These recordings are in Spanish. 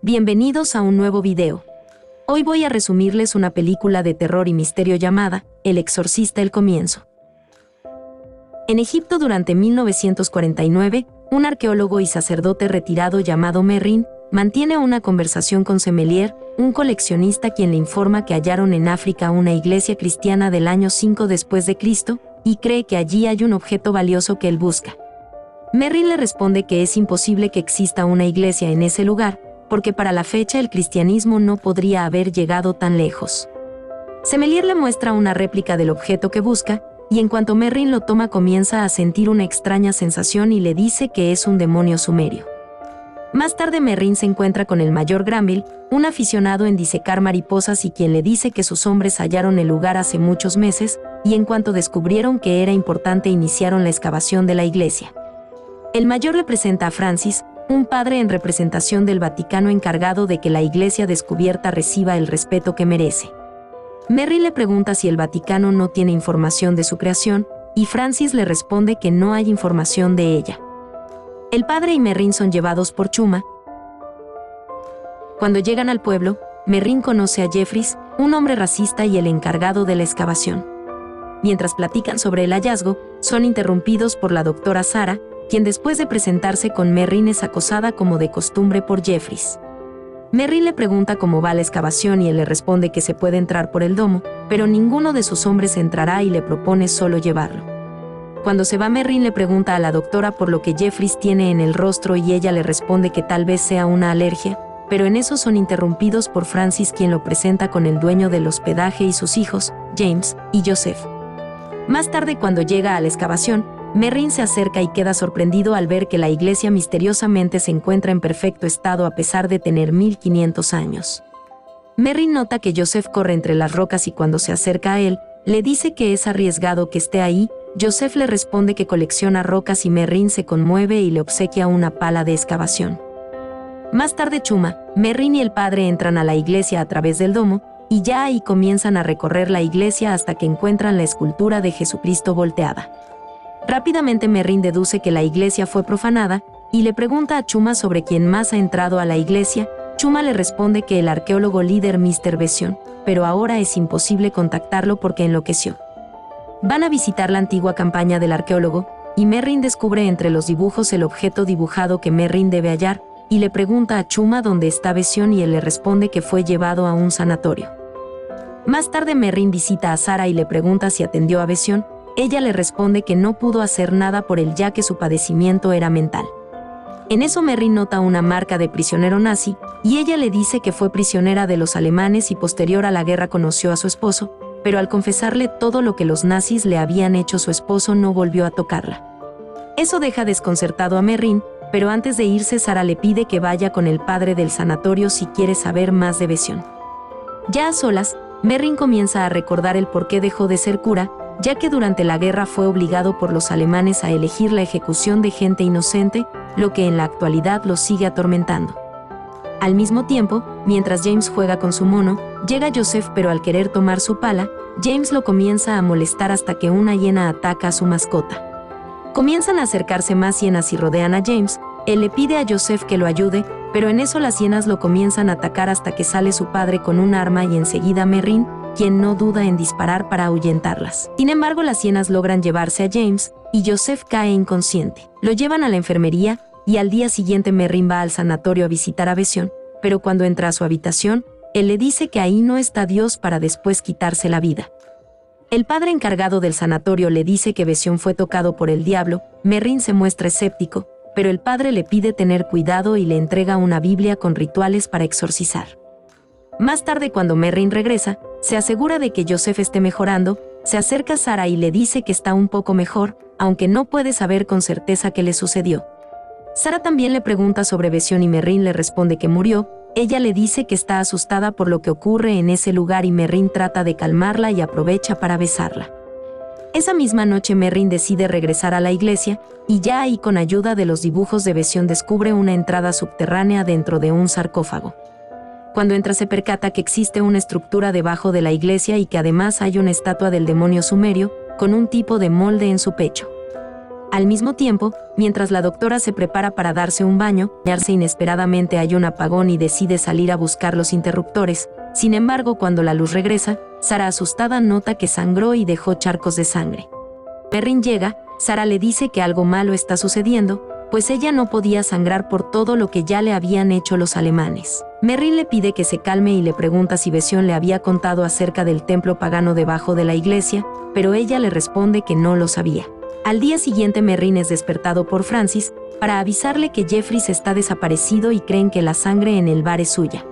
Bienvenidos a un nuevo video. Hoy voy a resumirles una película de terror y misterio llamada El Exorcista: El Comienzo. En Egipto durante 1949, un arqueólogo y sacerdote retirado llamado Merrin mantiene una conversación con Semelier, un coleccionista quien le informa que hallaron en África una iglesia cristiana del año 5 después de Cristo y cree que allí hay un objeto valioso que él busca. Merrin le responde que es imposible que exista una iglesia en ese lugar, porque para la fecha el cristianismo no podría haber llegado tan lejos. Semelier le muestra una réplica del objeto que busca, y en cuanto Merrin lo toma comienza a sentir una extraña sensación y le dice que es un demonio sumerio. Más tarde Merrin se encuentra con el mayor Granville, un aficionado en disecar mariposas y quien le dice que sus hombres hallaron el lugar hace muchos meses, y en cuanto descubrieron que era importante iniciaron la excavación de la iglesia. El mayor le presenta a Francis, un padre en representación del Vaticano encargado de que la iglesia descubierta reciba el respeto que merece. Merrin le pregunta si el Vaticano no tiene información de su creación, y Francis le responde que no hay información de ella. El padre y Merrin son llevados por Chuma. Cuando llegan al pueblo, Merrin conoce a Jeffries, un hombre racista y el encargado de la excavación. Mientras platican sobre el hallazgo, son interrumpidos por la doctora Sarah, quien después de presentarse con Merrin es acosada como de costumbre por Jeffries. Merrin le pregunta cómo va la excavación y él le responde que se puede entrar por el domo, pero ninguno de sus hombres entrará y le propone solo llevarlo. Cuando se va, Merrin le pregunta a la doctora por lo que Jeffries tiene en el rostro y ella le responde que tal vez sea una alergia, pero en eso son interrumpidos por Francis, quien lo presenta con el dueño del hospedaje y sus hijos, James y Joseph. Más tarde, cuando llega a la excavación, Merrin se acerca y queda sorprendido al ver que la iglesia misteriosamente se encuentra en perfecto estado a pesar de tener 1500 años. Merrin nota que Joseph corre entre las rocas y cuando se acerca a él, le dice que es arriesgado que esté ahí. Joseph le responde que colecciona rocas y Merrin se conmueve y le obsequia una pala de excavación. Más tarde Chuma, Merrin y el padre entran a la iglesia a través del domo, y ya ahí comienzan a recorrer la iglesia hasta que encuentran la escultura de Jesucristo volteada. Rápidamente Merrin deduce que la iglesia fue profanada, y le pregunta a Chuma sobre quién más ha entrado a la iglesia. Chuma le responde que el arqueólogo líder Mr. Bession, pero ahora es imposible contactarlo porque enloqueció. Van a visitar la antigua campaña del arqueólogo, y Merrin descubre entre los dibujos el objeto dibujado que Merrin debe hallar, y le pregunta a Chuma dónde está Bession y él le responde que fue llevado a un sanatorio. Más tarde Merrin visita a Sarah y le pregunta si atendió a Bession. Ella le responde que no pudo hacer nada por él ya que su padecimiento era mental. En eso Merrin nota una marca de prisionero nazi, y ella le dice que fue prisionera de los alemanes y posterior a la guerra conoció a su esposo, pero al confesarle todo lo que los nazis le habían hecho su esposo no volvió a tocarla. Eso deja desconcertado a Merrin, pero antes de irse Sarah le pide que vaya con el padre del sanatorio si quiere saber más de Bession. Ya a solas, Merrin comienza a recordar el por qué dejó de ser cura, ya que durante la guerra fue obligado por los alemanes a elegir la ejecución de gente inocente, lo que en la actualidad lo sigue atormentando. Al mismo tiempo, mientras James juega con su mono, llega Joseph, pero al querer tomar su pala, James lo comienza a molestar hasta que una hiena ataca a su mascota. Comienzan a acercarse más hienas y rodean a James. Él le pide a Joseph que lo ayude, pero en eso las hienas lo comienzan a atacar hasta que sale su padre con un arma y enseguida Merrin, quien no duda en disparar para ahuyentarlas. Sin embargo, las hienas logran llevarse a James, y Joseph cae inconsciente. Lo llevan a la enfermería, y al día siguiente Merrin va al sanatorio a visitar a Bession, pero cuando entra a su habitación, él le dice que ahí no está Dios para después quitarse la vida. El padre encargado del sanatorio le dice que Bession fue tocado por el diablo. Merrin se muestra escéptico, pero el padre le pide tener cuidado y le entrega una Biblia con rituales para exorcizar. Más tarde, cuando Merrin regresa, se asegura de que Joseph esté mejorando, se acerca a Sarah y le dice que está un poco mejor, aunque no puede saber con certeza qué le sucedió. Sarah también le pregunta sobre Bession y Merrin le responde que murió. Ella le dice que está asustada por lo que ocurre en ese lugar y Merrin trata de calmarla y aprovecha para besarla. Esa misma noche Merrin decide regresar a la iglesia, y ya ahí con ayuda de los dibujos de Bession descubre una entrada subterránea dentro de un sarcófago. Cuando entra se percata que existe una estructura debajo de la iglesia y que además hay una estatua del demonio sumerio, con un tipo de molde en su pecho. Al mismo tiempo, mientras la doctora se prepara para darse un baño, inesperadamente hay un apagón y decide salir a buscar los interruptores. Sin embargo, cuando la luz regresa, Sara asustada nota que sangró y dejó charcos de sangre. Merrin llega, Sara le dice que algo malo está sucediendo, pues ella no podía sangrar por todo lo que ya le habían hecho los alemanes. Merrin le pide que se calme y le pregunta si Bessión le había contado acerca del templo pagano debajo de la iglesia, pero ella le responde que no lo sabía. Al día siguiente Merrin es despertado por Francis para avisarle que Jeffries está desaparecido y creen que la sangre en el bar es suya.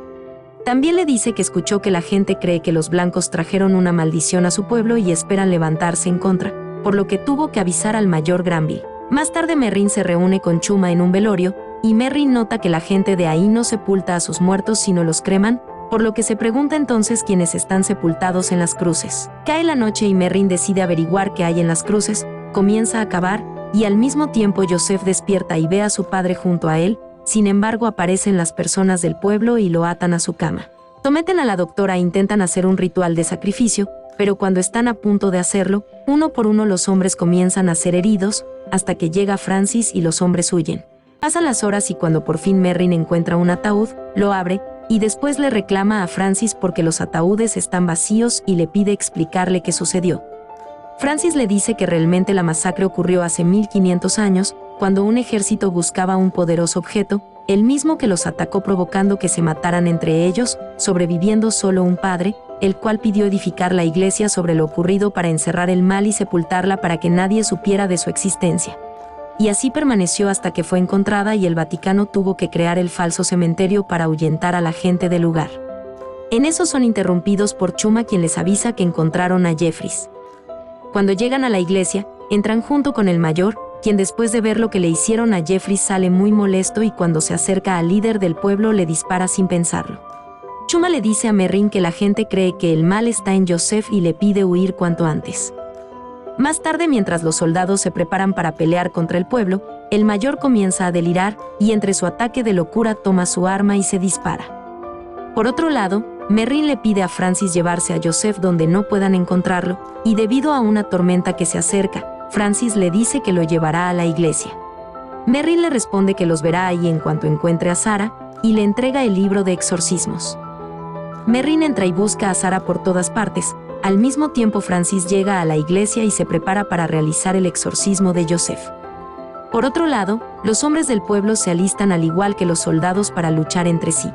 También le dice que escuchó que la gente cree que los blancos trajeron una maldición a su pueblo y esperan levantarse en contra, por lo que tuvo que avisar al mayor Granville. Más tarde Merrin se reúne con Chuma en un velorio, y Merrin nota que la gente de ahí no sepulta a sus muertos sino los creman, por lo que se pregunta entonces quiénes están sepultados en las cruces. Cae la noche y Merrin decide averiguar qué hay en las cruces, comienza a cavar, y al mismo tiempo Joseph despierta y ve a su padre junto a él. Sin embargo, aparecen las personas del pueblo y lo atan a su cama. Someten a la doctora e intentan hacer un ritual de sacrificio, pero cuando están a punto de hacerlo, uno por uno los hombres comienzan a ser heridos, hasta que llega Francis y los hombres huyen. Pasan las horas y cuando por fin Merrin encuentra un ataúd, lo abre, y después le reclama a Francis porque los ataúdes están vacíos y le pide explicarle qué sucedió. Francis le dice que realmente la masacre ocurrió hace 1500 años, cuando un ejército buscaba un poderoso objeto, el mismo que los atacó provocando que se mataran entre ellos, sobreviviendo solo un padre, el cual pidió edificar la iglesia sobre lo ocurrido para encerrar el mal y sepultarla para que nadie supiera de su existencia. Y así permaneció hasta que fue encontrada y el Vaticano tuvo que crear el falso cementerio para ahuyentar a la gente del lugar. En eso son interrumpidos por Chuma, quien les avisa que encontraron a Jeffries. Cuando llegan a la iglesia, entran junto con el mayor, quien después de ver lo que le hicieron a Jeffries sale muy molesto y cuando se acerca al líder del pueblo le dispara sin pensarlo. Chuma le dice a Merrin que la gente cree que el mal está en Joseph y le pide huir cuanto antes. Más tarde, mientras los soldados se preparan para pelear contra el pueblo, el mayor comienza a delirar y entre su ataque de locura toma su arma y se dispara. Por otro lado, Merrin le pide a Francis llevarse a Joseph donde no puedan encontrarlo, y debido a una tormenta que se acerca, Francis le dice que lo llevará a la iglesia. Merrin le responde que los verá ahí en cuanto encuentre a Sara, y le entrega el libro de exorcismos. Merrin entra y busca a Sara por todas partes. Al mismo tiempo Francis llega a la iglesia y se prepara para realizar el exorcismo de Joseph. Por otro lado, los hombres del pueblo se alistan al igual que los soldados para luchar entre sí.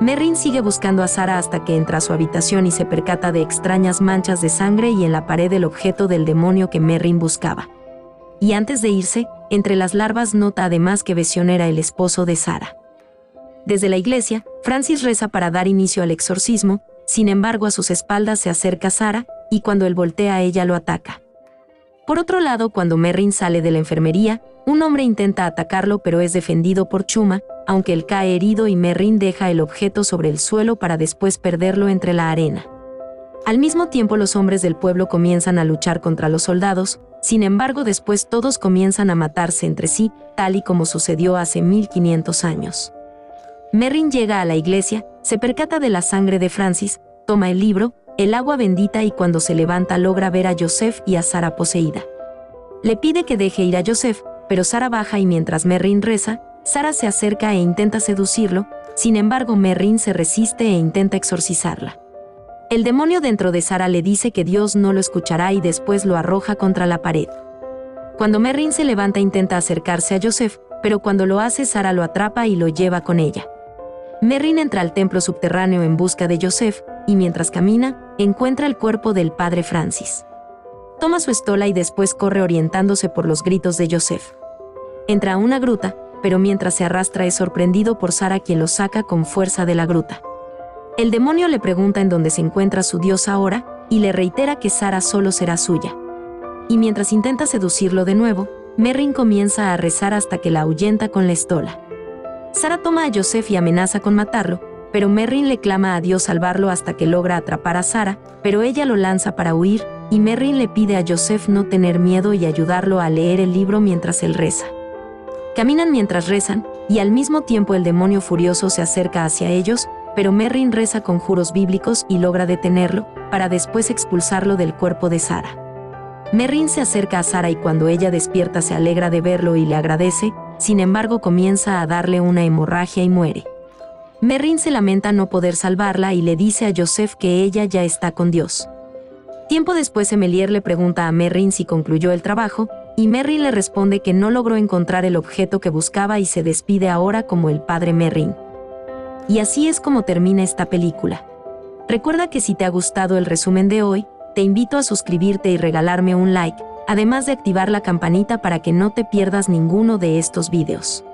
Merrin sigue buscando a Sara hasta que entra a su habitación y se percata de extrañas manchas de sangre y en la pared el objeto del demonio que Merrin buscaba. Y antes de irse, entre las larvas nota además que Bessión era el esposo de Sara. Desde la iglesia, Francis reza para dar inicio al exorcismo, sin embargo a sus espaldas se acerca Sara, y cuando él voltea ella lo ataca. Por otro lado, cuando Merrin sale de la enfermería, un hombre intenta atacarlo pero es defendido por Chuma, aunque él cae herido y Merrin deja el objeto sobre el suelo para después perderlo entre la arena. Al mismo tiempo los hombres del pueblo comienzan a luchar contra los soldados, sin embargo después todos comienzan a matarse entre sí, tal y como sucedió hace 1500 años. Merrin llega a la iglesia, se percata de la sangre de Francis, toma el libro, el agua bendita y cuando se levanta logra ver a Joseph y a Sara poseída. Le pide que deje ir a Joseph, pero Sara baja y mientras Merrin reza, Sara se acerca e intenta seducirlo, sin embargo Merrin se resiste e intenta exorcizarla. El demonio dentro de Sara le dice que Dios no lo escuchará y después lo arroja contra la pared. Cuando Merrin se levanta intenta acercarse a Joseph, pero cuando lo hace Sara lo atrapa y lo lleva con ella. Merrin entra al templo subterráneo en busca de Joseph, y mientras camina, encuentra el cuerpo del padre Francis. Toma su estola y después corre orientándose por los gritos de Joseph. Entra a una gruta, pero mientras se arrastra es sorprendido por Sara quien lo saca con fuerza de la gruta. El demonio le pregunta en dónde se encuentra su Dios ahora, y le reitera que Sara solo será suya. Y mientras intenta seducirlo de nuevo, Merrin comienza a rezar hasta que la ahuyenta con la estola. Sara toma a Joseph y amenaza con matarlo, pero Merrin le clama a Dios salvarlo hasta que logra atrapar a Sara, pero ella lo lanza para huir, y Merrin le pide a Joseph no tener miedo y ayudarlo a leer el libro mientras él reza. Caminan mientras rezan, y al mismo tiempo el demonio furioso se acerca hacia ellos, pero Merrin reza conjuros bíblicos y logra detenerlo, para después expulsarlo del cuerpo de Sara. Merrin se acerca a Sara y cuando ella despierta se alegra de verlo y le agradece, sin embargo comienza a darle una hemorragia y muere. Merrin se lamenta no poder salvarla y le dice a Joseph que ella ya está con Dios. Tiempo después Emelier le pregunta a Merrin si concluyó el trabajo, y Merrin le responde que no logró encontrar el objeto que buscaba y se despide ahora como el padre Merrin. Y así es como termina esta película. Recuerda que si te ha gustado el resumen de hoy, te invito a suscribirte y regalarme un like, además de activar la campanita para que no te pierdas ninguno de estos videos.